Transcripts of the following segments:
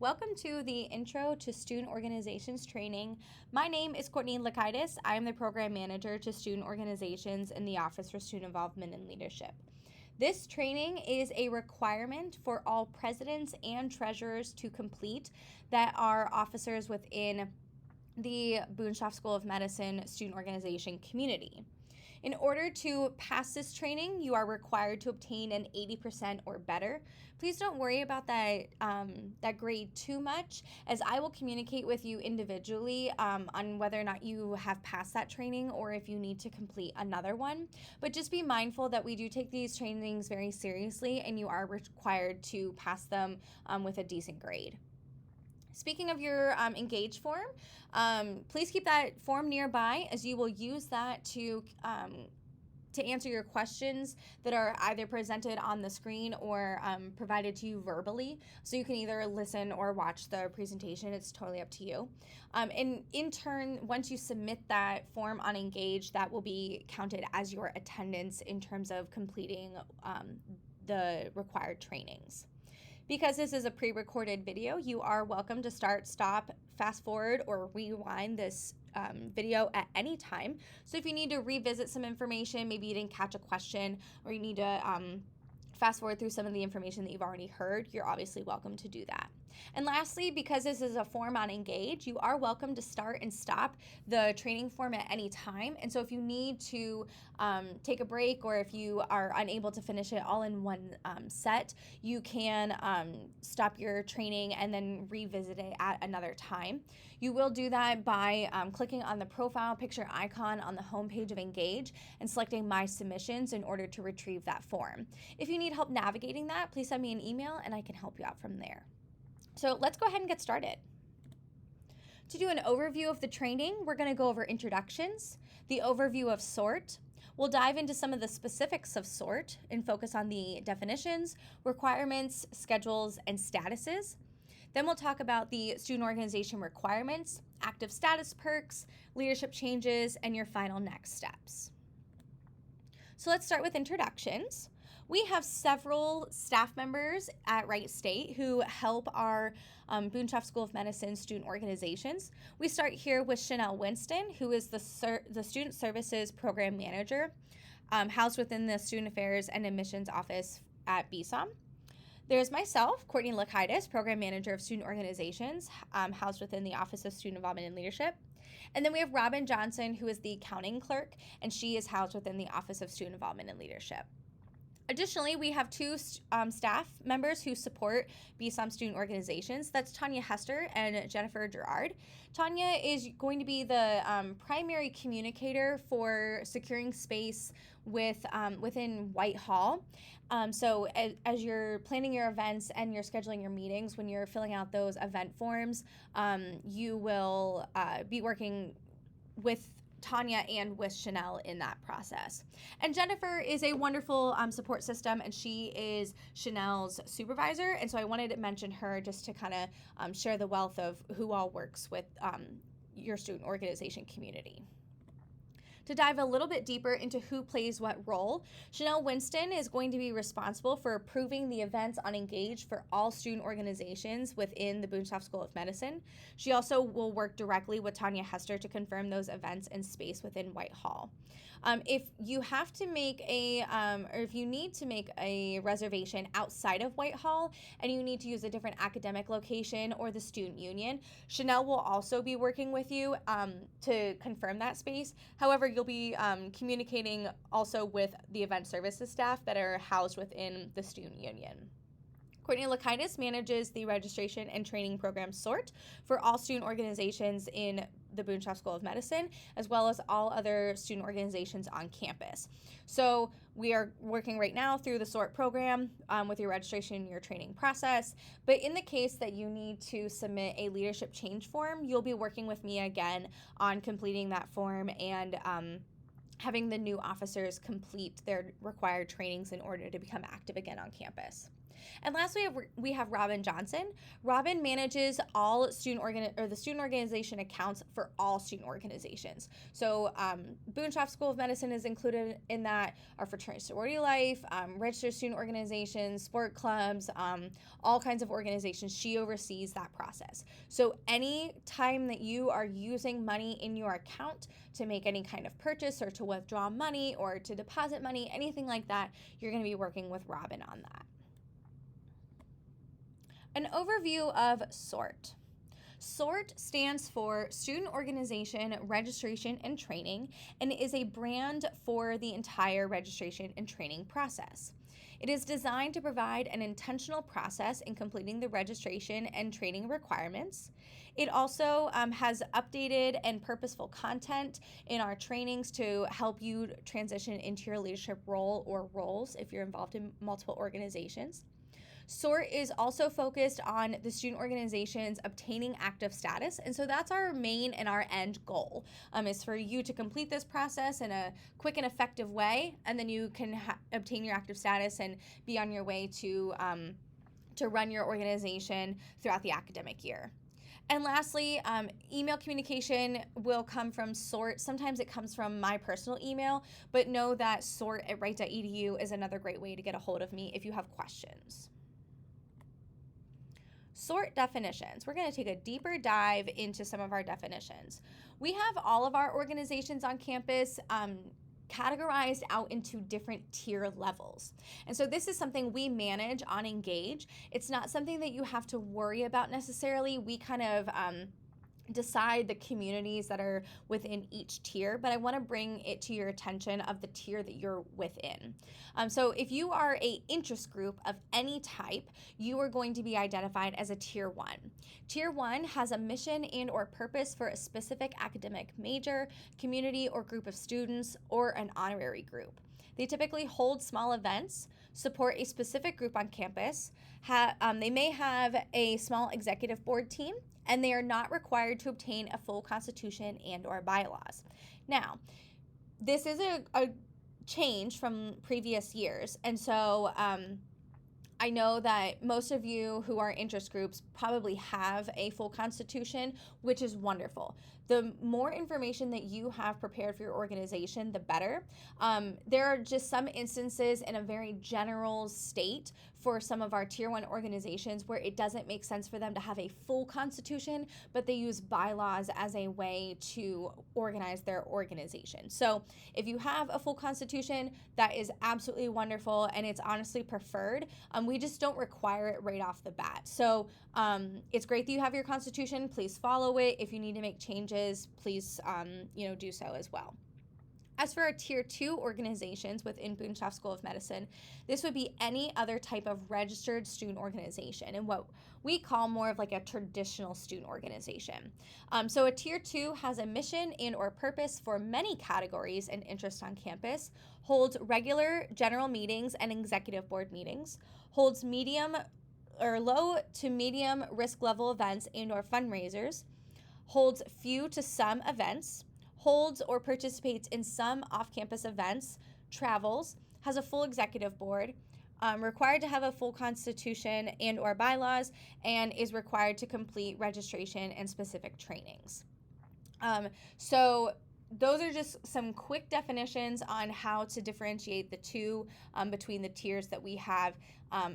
Welcome to the Intro to Student Organizations training. My name is Courtney Lakaitis. I am the Program Manager to Student Organizations in the Office for Student Involvement and Leadership. This training is a requirement for all presidents and treasurers to complete that are officers within the Boonshoff School of Medicine student organization community. In order to pass this training, you are required to obtain an 80% or better. Please don't worry about that grade too much, as I will communicate with you individually on whether or not you have passed that training or if you need to complete another one. But just be mindful that we do take these trainings very seriously, and you are required to pass them with a decent grade. Speaking of your Engage form, please keep that form nearby, as you will use that to answer your questions that are either presented on the screen or provided to you verbally. So you can either listen or watch the presentation. It's totally up to you. And in turn, once you submit that form on Engage, that will be counted as your attendance in terms of completing the required trainings. Because this is a pre-recorded video, you are welcome to start, stop, fast forward, or rewind this video at any time. So if you need to revisit some information, maybe you didn't catch a question, or you need to fast forward through some of the information that you've already heard, you're obviously welcome to do that. And lastly, because this is a form on Engage, you are welcome to start and stop the training form at any time. And so if you need to take a break, or if you are unable to finish it all in one set, you can stop your training and then revisit it at another time. You will do that by clicking on the profile picture icon on the homepage of Engage and selecting My Submissions in order to retrieve that form. If you need help navigating that, please send me an email and I can help you out from there. So let's go ahead and get started. To do an overview of the training, we're going to go over introductions, the overview of SORT. We'll dive into some of the specifics of SORT and focus on the definitions, requirements, schedules, and statuses. Then we'll talk about the student organization requirements, active status perks, leadership changes, and your final next steps. So let's start with introductions. We have several staff members at Wright State who help our Boonshoff School of Medicine student organizations. We start here with Chanel Winston, who is the Student Services Program Manager, housed within the Student Affairs and Admissions Office at BSOM. There's myself, Courtney Lakaitis, Program Manager of Student Organizations, housed within the Office of Student Involvement and Leadership. And then we have Robin Johnson, who is the accounting clerk, and she is housed within the Office of Student Involvement and Leadership. Additionally, we have two staff members who support BSOM student organizations. That's Tanya Hester and Jennifer Gerard. Tanya is going to be the primary communicator for securing space within Whitehall. So as you're planning your events and you're scheduling your meetings, when you're filling out those event forms, you will be working with Tanya and with Chanel in that process. And Jennifer is a wonderful support system, and she is Chanel's supervisor. And so I wanted to mention her just to kind of share the wealth of who all works with your student organization community. To dive a little bit deeper into who plays what role, Chanel Winston is going to be responsible for approving the events on Engage for all student organizations within the Boonshoff School of Medicine. She also will work directly with Tanya Hester to confirm those events and space within Whitehall. If you have to make or if you need to make a reservation outside of Whitehall and you need to use a different academic location or the student union, Chanel will also be working with you to confirm that space. However, you'll be communicating also with the event services staff that are housed within the student union. Courtney Lakaitis manages the registration and training program SORT for all student organizations in the Boonshoff School of Medicine, as well as all other student organizations on campus. So we are working right now through the SORT program with your registration and your training process. But in the case that you need to submit a leadership change form, you'll be working with me again on completing that form and having the new officers complete their required trainings in order to become active again on campus. And lastly, we have Robin Johnson. Robin manages all the student organization accounts for all student organizations. So Boone Schaaf School of Medicine is included in that, our fraternity sorority life, registered student organizations, sport clubs, all kinds of organizations. She oversees that process. So any time that you are using money in your account to make any kind of purchase or to withdraw money or to deposit money, anything like that, you're going to be working with Robin on that. An overview of SORT. SORT stands for Student Organization Registration and Training, and is a brand for the entire registration and training process. It is designed to provide an intentional process in completing the registration and training requirements. It also has updated and purposeful content in our trainings to help you transition into your leadership role or roles if you're involved in multiple organizations. SORT is also focused on the student organizations obtaining active status, and so that's our main and our end goal, is for you to complete this process in a quick and effective way, and then you can obtain your active status and be on your way to run your organization throughout the academic year. And lastly, email communication will come from SORT. Sometimes it comes from my personal email, but know that sort@wright.edu is another great way to get a hold of me if you have questions. SORT definitions. We're going to take a deeper dive into some of our definitions. We have all of our organizations on campus categorized out into different tier levels. And so this is something we manage on Engage. It's not something that you have to worry about necessarily. We kind of decide the communities that are within each tier, but I want to bring it to your attention of the tier that you're within. So if you are a interest group of any type, you are going to be identified as a tier 1. Tier 1 has a mission and or purpose for a specific academic major, community, or group of students, or an honorary group. They typically hold small events, support a specific group on campus. They may have a small executive board team, and they are not required to obtain a full constitution and or bylaws. Now, this is a change from previous years, and so I know that most of you who are interest groups probably have a full constitution, which is wonderful. The more information that you have prepared for your organization, the better. There are just some instances in a very general state for some of our tier 1 organizations where it doesn't make sense for them to have a full constitution, but they use bylaws as a way to organize their organization. So if you have a full constitution, that is absolutely wonderful, and it's honestly preferred. We just don't require it right off the bat. So it's great that you have your constitution. Please follow it. If you need to make changes, please do so as well. As for our tier 2 organizations within Boone Schaaf School of Medicine, this would be any other type of registered student organization and what we call more of like a traditional student organization. So a tier 2 has a mission and or purpose for many categories and interests on campus, holds regular general meetings and executive board meetings, holds medium or low to medium risk level events and or fundraisers, holds few to some events, holds or participates in some off-campus events, travels, has a full executive board, required to have a full constitution and or bylaws, and is required to complete registration and specific trainings. So those are just some quick definitions on how to differentiate the two between the tiers that we have.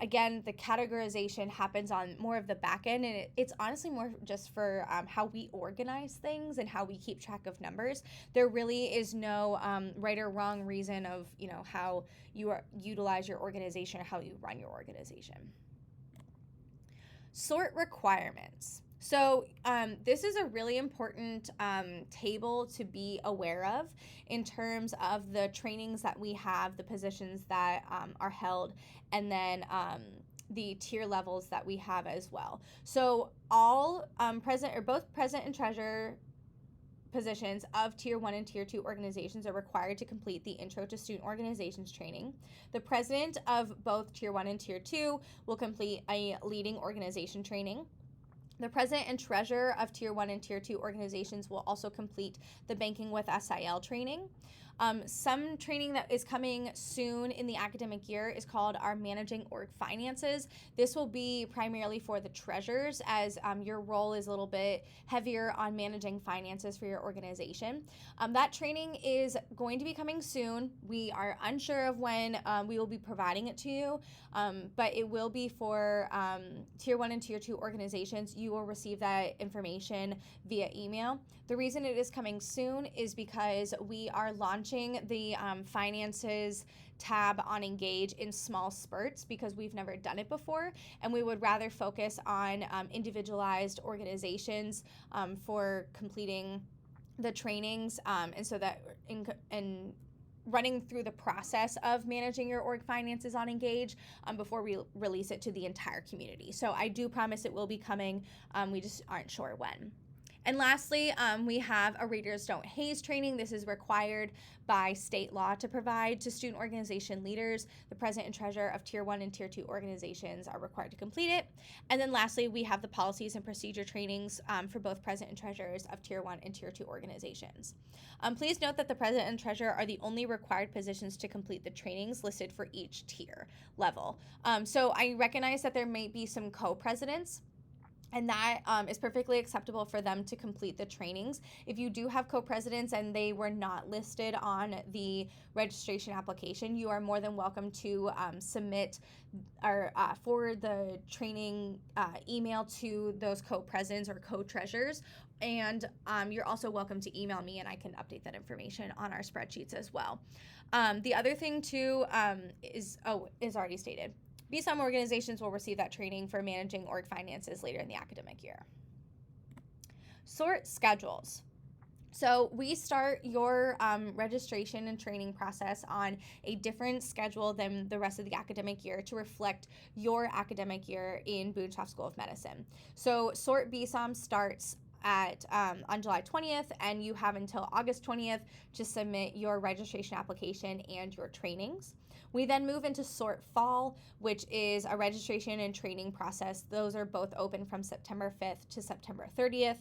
Again, the categorization happens on more of the back end, and it's honestly more just for how we organize things and how we keep track of numbers. There really is no right or wrong reason of how you utilize your organization or how you run your organization. SORT requirements. So this is a really important table to be aware of in terms of the trainings that we have, the positions that are held, and then the tier levels that we have as well. So all both president and treasurer positions of tier 1 and tier 2 organizations are required to complete the Intro to Student Organizations training. The president of both tier 1 and tier 2 will complete a leading organization training. The president and treasurer of tier 1 and tier 2 organizations will also complete the Banking with SIL training. Some training that is coming soon in the academic year is called our Managing Org Finances. This will be primarily for the treasurers, as your role is a little bit heavier on managing finances for your organization. That training is going to be coming soon. We are unsure of when we will be providing it to you, but it will be for Tier 1 and Tier 2 organizations. You will receive that information via email. The reason it is coming soon is because we are launching the finances tab on Engage in small spurts because we've never done it before, and we would rather focus on individualized organizations for completing the trainings, and so that in running through the process of managing your org finances on Engage before we release it to the entire community. So I do promise it will be coming. We just aren't sure when. And lastly, we have a Readers Don't Haze training. This is required by state law to provide to student organization leaders. The president and treasurer of Tier 1 and Tier 2 organizations are required to complete it. And then lastly, we have the policies and procedure trainings for both president and treasurers of Tier 1 and Tier 2 organizations. Please note that the president and treasurer are the only required positions to complete the trainings listed for each tier level. So I recognize that there may be some co-presidents, and that is perfectly acceptable for them to complete the trainings. If you do have co-presidents and they were not listed on the registration application, you are more than welcome to submit or forward the training email to those co-presidents or co-treasurers. And you're also welcome to email me, and I can update that information on our spreadsheets as well. The other thing too is already stated. BSOM organizations will receive that training for managing org finances later in the academic year. SORT schedules. So we start your registration and training process on a different schedule than the rest of the academic year to reflect your academic year in Boone Schaaf School of Medicine. So SORT BSOM starts on July 20th, and you have until August 20th to submit your registration application and your trainings. We then move into SORT Fall, which is a registration and training process. Those are both open from September 5th to September 30th.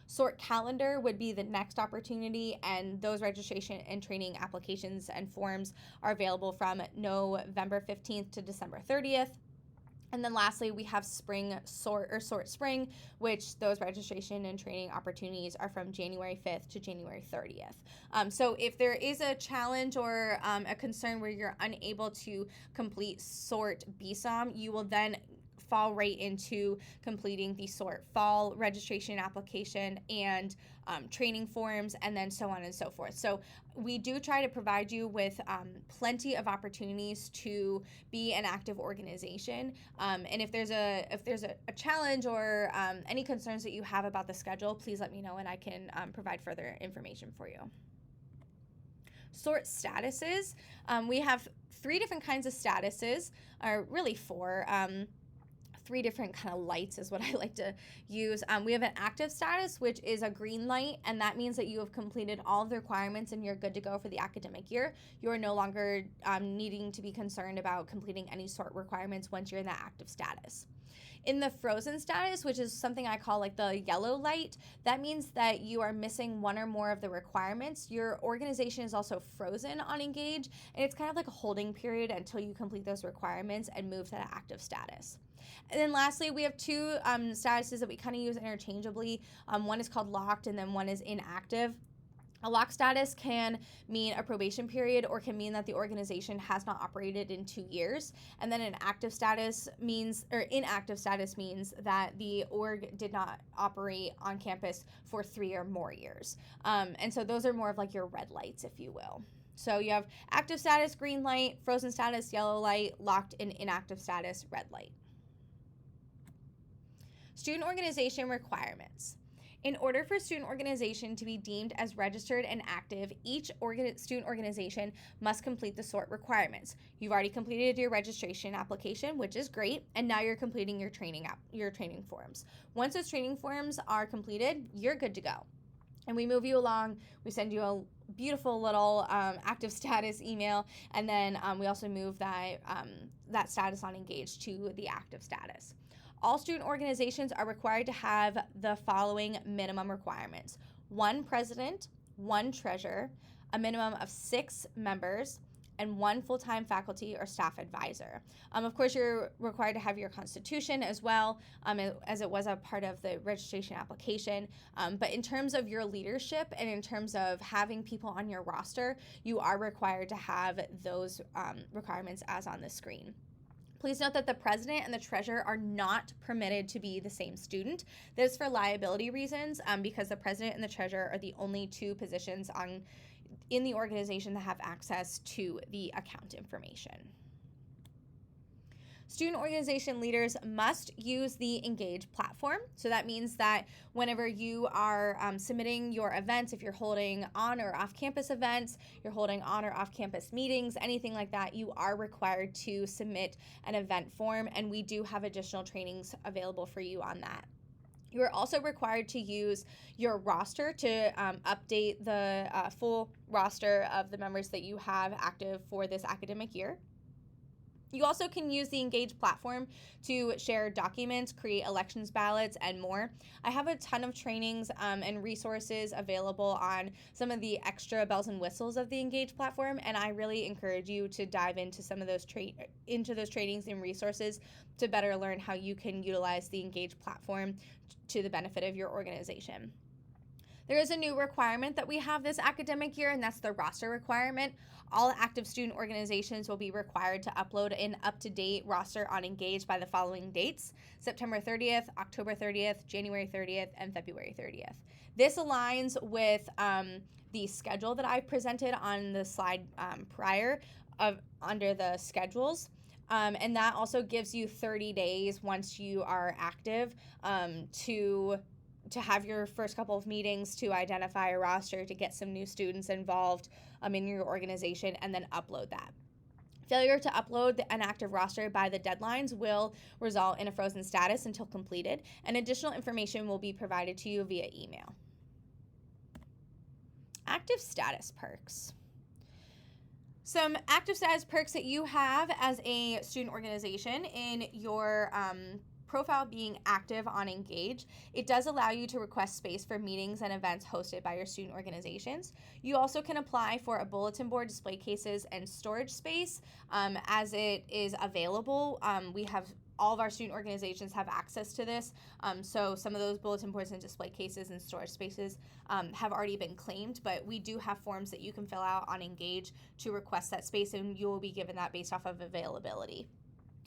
SORT Calendar would be the next opportunity, and those registration and training applications and forms are available from November 15th to December 30th. And then lastly, we have Spring SORT or SORT Spring, which those registration and training opportunities are from January 5th to January 30th. So if there is a challenge or a concern where you're unable to complete SORT BSOM, you will then fall right into completing the SORT Fall registration application and training forms, and then so on and so forth. So we do try to provide you with plenty of opportunities to be an active organization. And if there's a challenge or any concerns that you have about the schedule, please let me know, and I can provide further information for you. SORT statuses. We have 3 different kinds of statuses, or really 4. 3 different kind of lights is what I like to use. We have an active status, which is a green light, and that means that you have completed all of the requirements and you're good to go for the academic year. You are no longer needing to be concerned about completing any SORT requirements once you're in that active status. In the frozen status, which is something I call like the yellow light, that means that you are missing one or more of the requirements. Your organization is also frozen on Engage, and it's kind of like a holding period until you complete those requirements and move to that active status. And then lastly, we have 2 statuses that we kind of use interchangeably. One is called locked, and then one is inactive. A locked status can mean a probation period or can mean that the organization has not operated in 2 years. And then an active status means, or inactive status means that the org did not operate on campus for 3 or more years. And so those are more of like your red lights, if you will. So you have active status, green light, frozen status, yellow light, locked and inactive status, red light. Student organization requirements. In order for a student organization to be deemed as registered and active, each student organization must complete the SORT requirements. You've already completed your registration application, which is great, and now you're completing your training forms. Once those training forms are completed, you're good to go. And we move you along. We send you a beautiful little active status email, and then we also move that status on Engage to the active status. All student organizations are required to have the following minimum requirements: 1 president, 1 treasurer, a minimum of 6 members, and 1 full-time faculty or staff advisor. Of course, you're required to have your constitution as well, as it was a part of the registration application. But in terms of your leadership and in terms of having people on your roster, you are required to have those requirements as on the screen. Please note that the president and the treasurer are not permitted to be the same student. This is for liability reasons, because the president and the treasurer are the only 2 positions in the organization that have access to the account information. Student organization leaders must use the Engage platform. So that means that whenever you are submitting your events, if you're holding on or off-campus events, you're holding on or off-campus meetings, anything like that, you are required to submit an event form, and we do have additional trainings available for you on that. You are also required to use your roster to update the full roster of the members that you have active for this academic year. You also can use the Engage platform to share documents, create elections ballots, and more. I have a ton of trainings and resources available on some of the extra bells and whistles of the Engage platform, and I really encourage you to dive into some of those trainings and resources to better learn how you can utilize the Engage platform to the benefit of your organization. There is a new requirement that we have this academic year, and that's the roster requirement. All active student organizations will be required to upload an up-to-date roster on Engage by the following dates: September 30th, October 30th, January 30th, and February 30th. This aligns with the schedule that I presented on the slide prior under the schedules. And that also gives you 30 days once you are active to have your first couple of meetings, to identify a roster, to get some new students involved in your organization, and then upload that. Failure to upload an active roster by the deadlines will result in a frozen status until completed, and additional information will be provided to you via email. Active status perks. Some active status perks that you have as a student organization in your profile being active on Engage. It does allow you to request space for meetings and events hosted by your student organizations. You also can apply for a bulletin board, display cases, and storage space as it is available. We have all of our student organizations have access to this. So some of those bulletin boards and display cases and storage spaces have already been claimed, but we do have forms that you can fill out on Engage to request that space, and you will be given that based off of availability.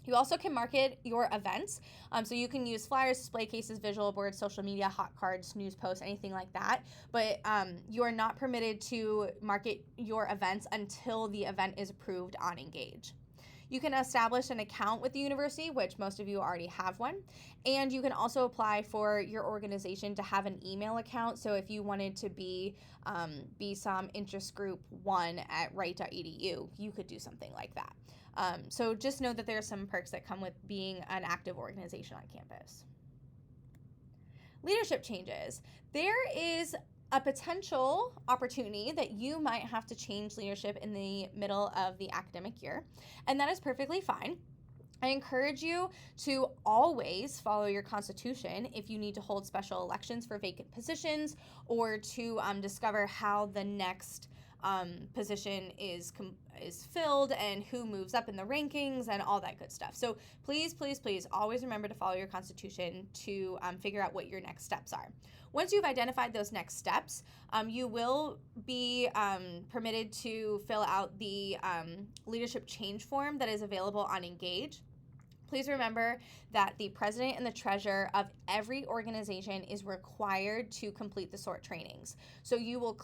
You also can market your events. So you can use flyers, display cases, visual boards, social media, hot cards, news posts, anything like that. But you are not permitted to market your events until the event is approved on Engage. You can establish an account with the university, which most of you already have one. And you can also apply for your organization to have an email account. So if you wanted to be BSOM interest group 1 at wright.edu, you could do something like that. So just know that there are some perks that come with being an active organization on campus. Leadership changes. There is a potential opportunity that you might have to change leadership in the middle of the academic year, and that is perfectly fine. I encourage you to always follow your constitution if you need to hold special elections for vacant positions or to discover how the next position is filled and who moves up in the rankings and all that good stuff. So please, please, please always remember to follow your constitution to figure out what your next steps are. Once you've identified those next steps, you will be permitted to fill out the leadership change form that is available on Engage. Please remember that the president and the treasurer of every organization is required to complete the SORT trainings. So you will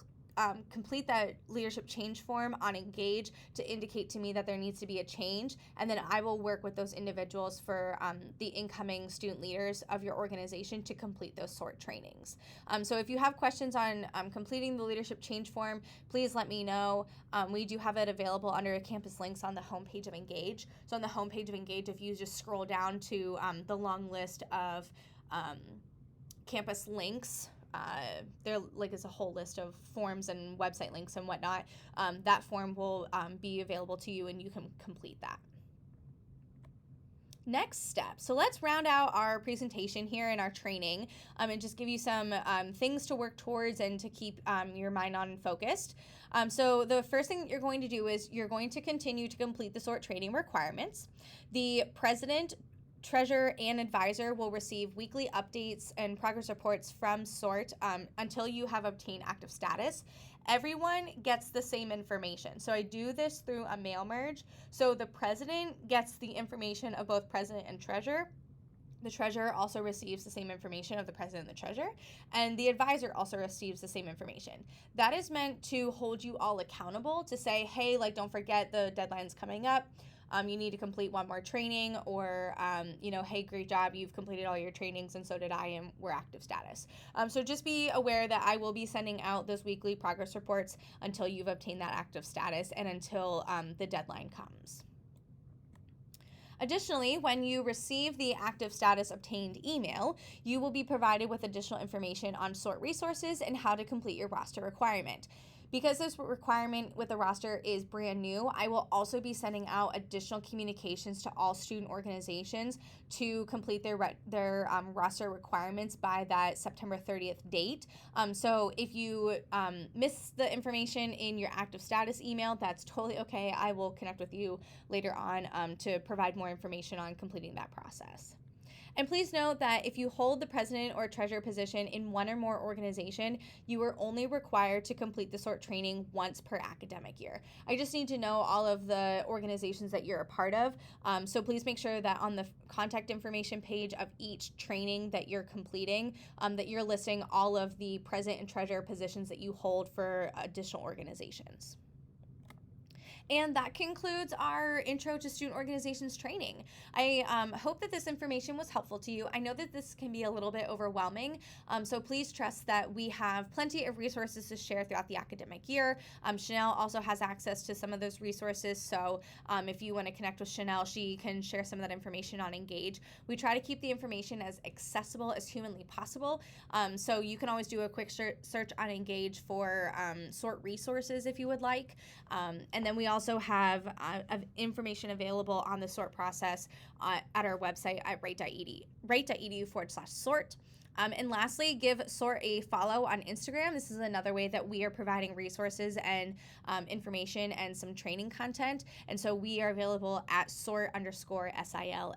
complete that leadership change form on Engage to indicate to me that there needs to be a change, and then I will work with those individuals for the incoming student leaders of your organization to complete those SORT trainings. So if you have questions on completing the leadership change form, please let me know. We do have it available under campus links on the homepage of Engage. So on the homepage of Engage, if you just scroll down to the long list of campus links, there is a whole list of forms and website links and whatnot. That form will be available to you, and you can complete that. Next step. So let's round out our presentation here in our training and just give you some things to work towards and to keep your mind on and focused. So the first thing that you're going to do is you're going to continue to complete the SORT training requirements. The president, treasurer, and advisor will receive weekly updates and progress reports from SORT until you have obtained active status. Everyone gets the same information. So I do this through a mail merge. So the president gets the information of both president and treasurer. The treasurer also receives the same information of the president and the treasurer, and the advisor also receives the same information. That is meant to hold you all accountable, to say, hey, like, don't forget the deadline's coming up. You need to complete one more training, or, hey, great job, you've completed all your trainings, and so did I, and we're active status. So just be aware that I will be sending out those weekly progress reports until you've obtained that active status and until the deadline comes. Additionally, when you receive the active status obtained email, you will be provided with additional information on SORT resources and how to complete your roster requirement. Because this requirement with the roster is brand new, I will also be sending out additional communications to all student organizations to complete their roster requirements by that September 30th date. So if you miss the information in your active status email, that's totally okay. I will connect with you later on to provide more information on completing that process. And please note that if you hold the president or treasurer position in one or more organization, you are only required to complete the SORT training once per academic year. I just need to know all of the organizations that you're a part of. So please make sure that on the contact information page of each training that you're completing, that you're listing all of the president and treasurer positions that you hold for additional organizations. And that concludes our Intro to Student Organizations training. I hope that this information was helpful to you. I know that this can be a little bit overwhelming, so please trust that we have plenty of resources to share throughout the academic year. Chanel also has access to some of those resources, so if you want to connect with Chanel, she can share some of that information on Engage. We try to keep the information as accessible as humanly possible, so you can always do a quick search on Engage for SORT resources if you would like, and then we also have information available on the SORT process at our website at rate.edu/SORT. And lastly, give SORT a follow on Instagram. This is another way that we are providing resources and information and some training content. And so we are available at SORT_SIL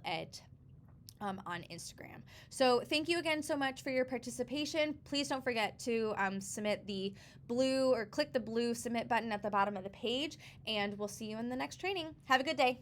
on Instagram. So thank you again so much for your participation. Please don't forget to submit the blue or click the blue submit button at the bottom of the page, and we'll see you in the next training. Have a good day.